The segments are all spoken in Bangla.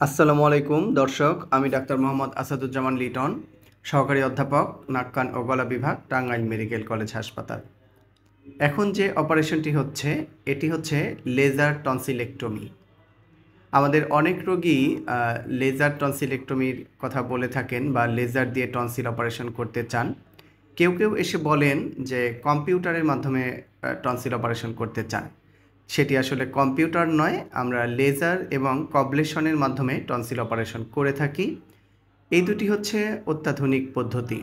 আসসালামু আলাইকুম দর্শক, আমি ডাক্তার মোহাম্মদ আসাদুজ্জামান লিটন, সহকারী অধ্যাপক, নাক কান ও গলা বিভাগ, টাঙ্গাইল মেডিকেল কলেজ হাসপাতাল। এখন যে অপারেশনটি হচ্ছে এটি হচ্ছে লেজার টনসিলেক্টমি। আমাদের অনেক রোগী লেজার টনসিলেক্টমির কথা বলে থাকেন বা লেজার দিয়ে টনসিল অপারেশন করতে চান। কেউ কেউ এসে বলেন যে কম্পিউটারের মাধ্যমে টনসিল অপারেশন করতে চান। সেটি আসলে কম্পিউটার নয়, আমরা লেজার এবং কবলেশনের মাধ্যমে টনসিল অপারেশন করে থাকি। এই দুটি হচ্ছে অত্যাধুনিক পদ্ধতি।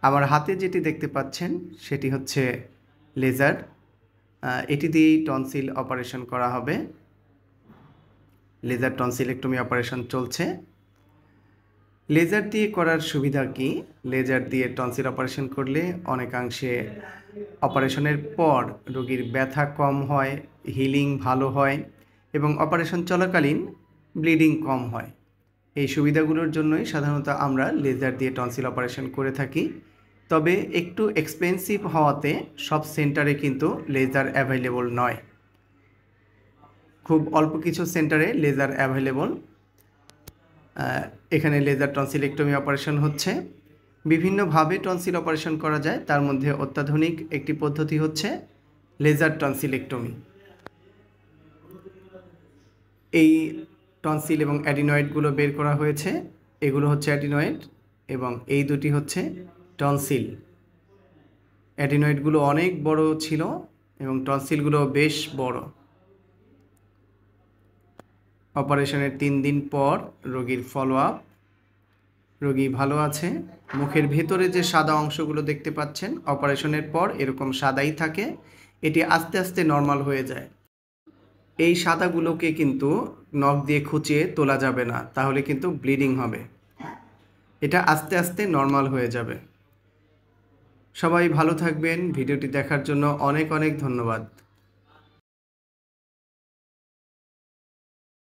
আমার হাতে যেটি দেখতে পাচ্ছেন সেটি হচ্ছে লেজার। এটি দিয়েই টনসিল অপারেশন করা হবে। লেজার টনসিলেক্টমি অপারেশন চলছে। লেজার দিয়ে করার সুবিধা কি? লেজার দিয়ে টনসিল অপারেশন করলে অনেকাংশে অপারেশনের পর রোগীর ব্যথা কম হয়, হিলিং ভালো হয় এবং অপারেশন চলাকালীন ব্লিডিং কম হয়। এই সুবিধাগুলোর জন্যই সাধারণত আমরা লেজার দিয়ে টনসিল অপারেশন করে থাকি। তবে একটু এক্সপেন্সিভ হওয়াতে সব সেন্টারে কিন্তু লেজার অ্যাভেলেবল নয়। খুব অল্প কিছু সেন্টারে লেজার অ্যাভেলেবল। এখানে লেজার টনসিলেক্টমি অপারেশন হচ্ছে। বিভিন্নভাবে টনসিল অপারেশন করা যায়, তার মধ্যে অত্যাধুনিক একটি পদ্ধতি হচ্ছে লেজার টনসিলেক্টমি। এই টনসিল এবং অ্যাডিনয়েডগুলো বের করা হয়েছে। এগুলো হচ্ছে অ্যাডিনয়েড এবং এই দুটি হচ্ছে টনসিল। অ্যাডিনয়েডগুলো অনেক বড় ছিল এবং টনসিলগুলো বেশ বড়। অপারেশনের 3 দিন পর রোগীর ফলো আপ। রোগী ভালো আছে। মুখের ভেতরে যে সাদা অংশগুলো দেখতে পাচ্ছেন অপারেশনের পর এরকম সাদাই থাকে, এটি আস্তে আস্তে নর্মাল হয়ে যায়। এই সাদাগুলোকে কিন্তু নখ দিয়ে খুঁচিয়ে তোলা যাবে না, তাহলে কিন্তু ব্লিডিং হবে। এটা আস্তে আস্তে নর্মাল হয়ে যাবে। সবাই ভালো থাকবেন। ভিডিওটি দেখার জন্য অনেক অনেক ধন্যবাদ।